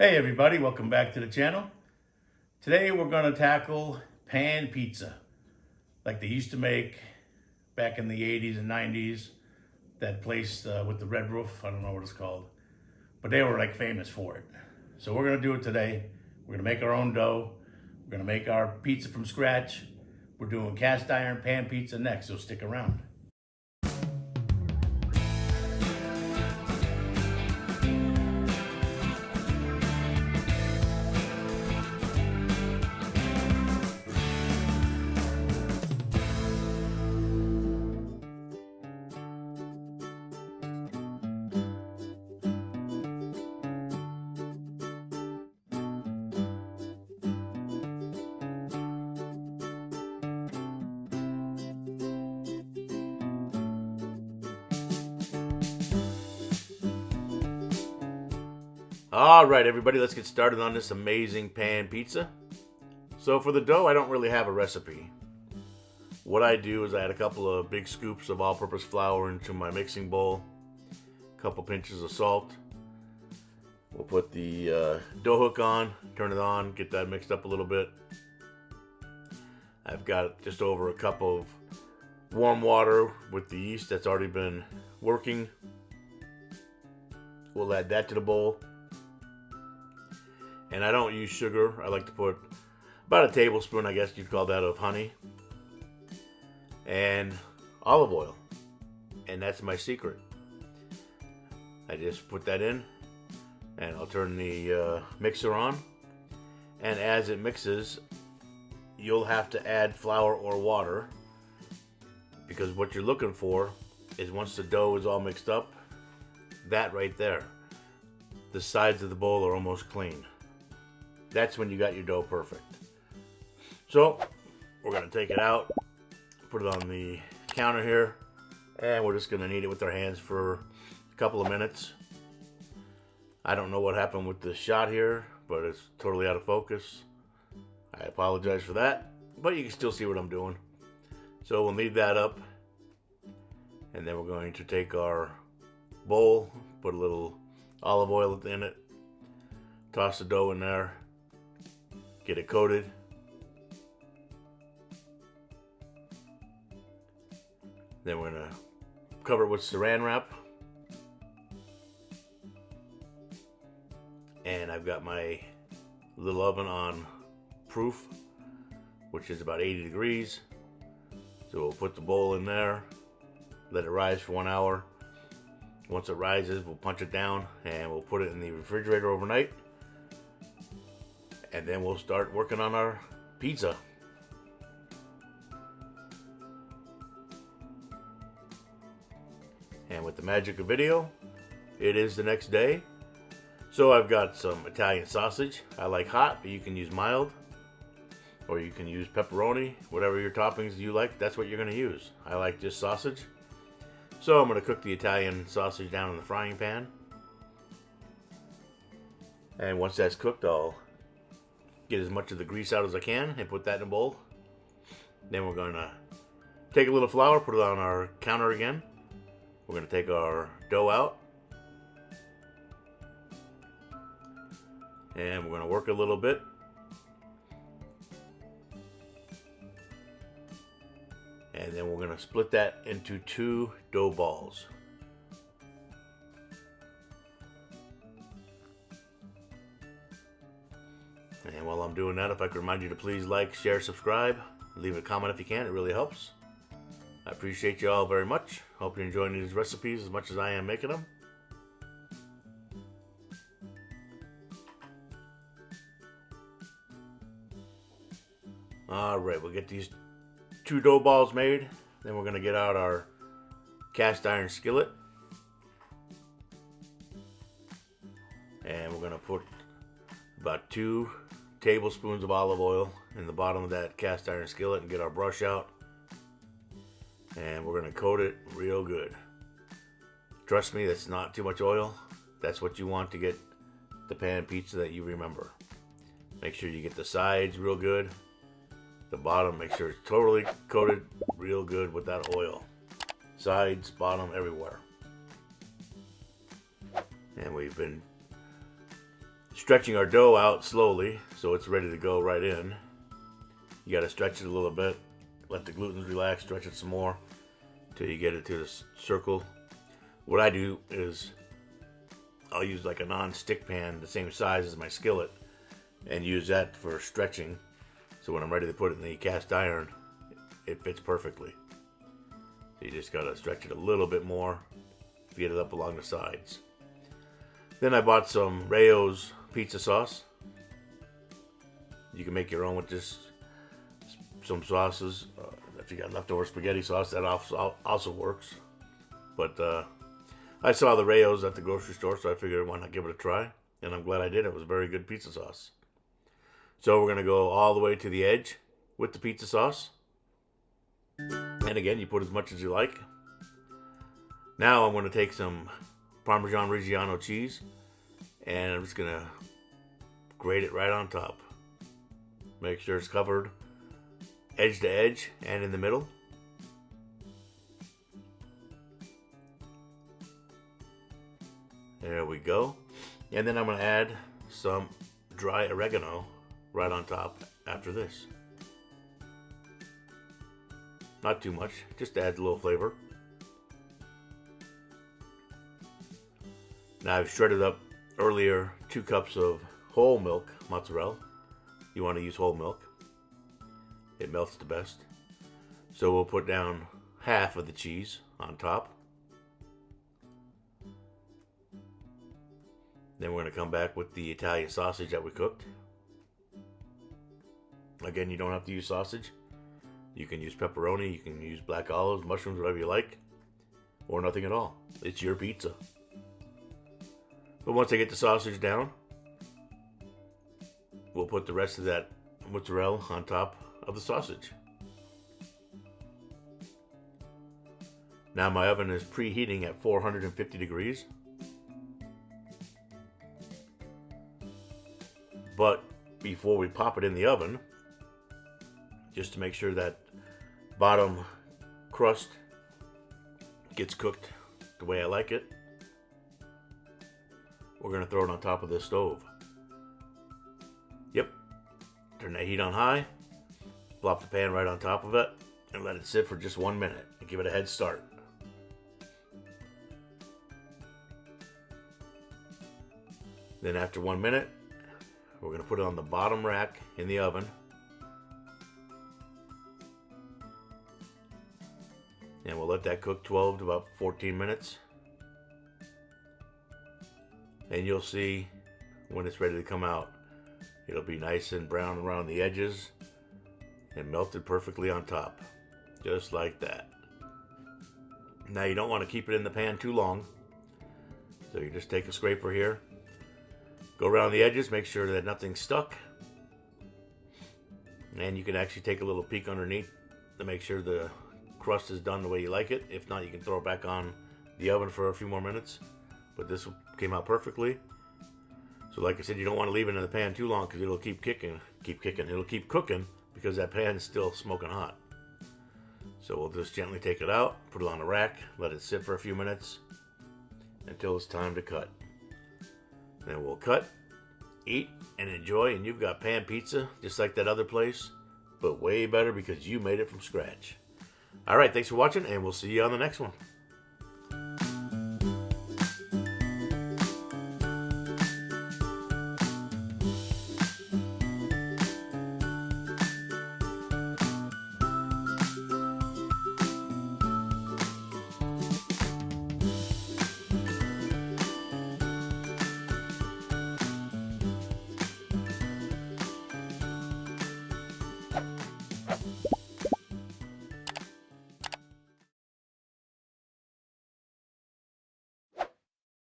Hey everybody, welcome back to the channel. Today we're going to tackle pan pizza like they used to make back in the 80s and 90s. That place with the red roof, I don't know what it's called, but they were like famous for it. So we're going to do it today. We're going to make our own dough. We're going to make our pizza from scratch. We're doing cast iron pan pizza next, so stick around. All right, everybody, let's get started on this amazing pan pizza. So for the dough, I don't really have a recipe. What I do is I add a couple of big scoops of all-purpose flour into my mixing bowl, a couple pinches of salt. We'll put the dough hook on, turn it on, get that mixed up a little bit. I've got just over a cup of warm water with the yeast that's already been working. We'll add that to the bowl. And I don't use sugar. I like to put about a tablespoon, I guess you'd call that, of honey. And olive oil. And that's my secret. I just put that in. And I'll turn the mixer on. And as it mixes, you'll have to add flour or water. Because what you're looking for is once the dough is all mixed up, that right there. The sides of the bowl are almost clean. That's when you got your dough perfect. So we're going to take it out, put it on the counter here, and we're just going to knead it with our hands for a couple of minutes. I don't know what happened with the shot here, but it's totally out of focus. I apologize for that, but you can still see what I'm doing. So we'll knead that up, and then we're going to take our bowl, put a little olive oil in it, toss the dough in there, get it coated. Then we're going to cover it with saran wrap. And I've got my little oven on proof, which is about 80 degrees. So we'll put the bowl in there, let it rise for 1 hour. Once it rises, we'll punch it down and we'll put it in the refrigerator overnight. And then we'll start working on our pizza. And with the magic of video, it is the next day. So I've got some Italian sausage. I like hot, but you can use mild. Or you can use pepperoni, whatever your toppings you like, that's what you're going to use. I like just sausage. So I'm going to cook the Italian sausage down in the frying pan. And once that's cooked, I'll get as much of the grease out as I can and put that in a bowl. Then we're going to take a little flour, put it on our counter again. We're going to take our dough out. And we're going to work a little bit. And then we're going to split that into 2 dough balls. And while I'm doing that, if I could remind you to please like, share, subscribe, leave a comment if you can, it really helps. I appreciate you all very much. Hope you're enjoying these recipes as much as I am making them. Alright, we'll get these 2 dough balls made. Then we're going to get out our cast iron skillet. And we're going to put about 2 tablespoons of olive oil in the bottom of that cast iron skillet and get our brush out. And we're going to coat it real good. Trust me, that's not too much oil. That's what you want to get the pan pizza that you remember. Make sure you get the sides real good. The bottom, make sure it's totally coated real good with that oil. Sides, bottom, everywhere. And we've been stretching our dough out slowly so it's ready to go right in. You got to stretch it a little bit, let the gluten relax, stretch it some more until you get it to the circle. What I do is I'll use like a non-stick pan the same size as my skillet and use that for stretching, so when I'm ready to put it in the cast iron, it fits perfectly. So you just got to stretch it a little bit more, get it up along the sides. Then I bought some Rayo's pizza sauce. You can make your own with just some sauces. If you got leftover spaghetti sauce, that also works. But I saw the Rayo's at the grocery store, so I figured why not give it a try. And I'm glad I did. It was very good pizza sauce. So we're going to go all the way to the edge with the pizza sauce. And again, you put as much as you like. Now I'm going to take some Parmesan Reggiano cheese, and I'm just going to grate it right on top. Make sure it's covered edge to edge and in the middle. There we go. And then I'm going to add some dry oregano right on top after this. Not too much, just to add a little flavor. Now I've shredded up earlier 2 cups of whole milk mozzarella. You want to use whole milk. It melts the best. So we'll put down half of the cheese on top. Then we're going to come back with the Italian sausage that we cooked. Again, you don't have to use sausage. You can use pepperoni, you can use black olives, mushrooms, whatever you like. Or nothing at all. It's your pizza. But once I get the sausage down, we'll put the rest of that mozzarella on top of the sausage. Now my oven is preheating at 450 degrees. But before we pop it in the oven, just to make sure that bottom crust gets cooked the way I like it, we're going to throw it on top of the stove. Yep. Turn that heat on high, plop the pan right on top of it, and let it sit for just 1 minute and give it a head start. Then after 1 minute, we're going to put it on the bottom rack in the oven. And we'll let that cook 12 to about 14 minutes. And you'll see when it's ready to come out, it'll be nice and brown around the edges and melted perfectly on top. Just like that. Now you don't want to keep it in the pan too long. So you just take a scraper here, go around the edges, make sure that nothing's stuck. And you can actually take a little peek underneath to make sure the crust is done the way you like it. If not, you can throw it back on the oven for a few more minutes. But this came out perfectly. So like I said, you don't want to leave it in the pan too long because it'll keep kicking. It'll keep cooking because that pan is still smoking hot. So we'll just gently take it out, put it on the rack, let it sit for a few minutes until it's time to cut. Then we'll cut, eat, and enjoy, and you've got pan pizza just like that other place, but way better because you made it from scratch. All right, thanks for watching, and we'll see you on the next one.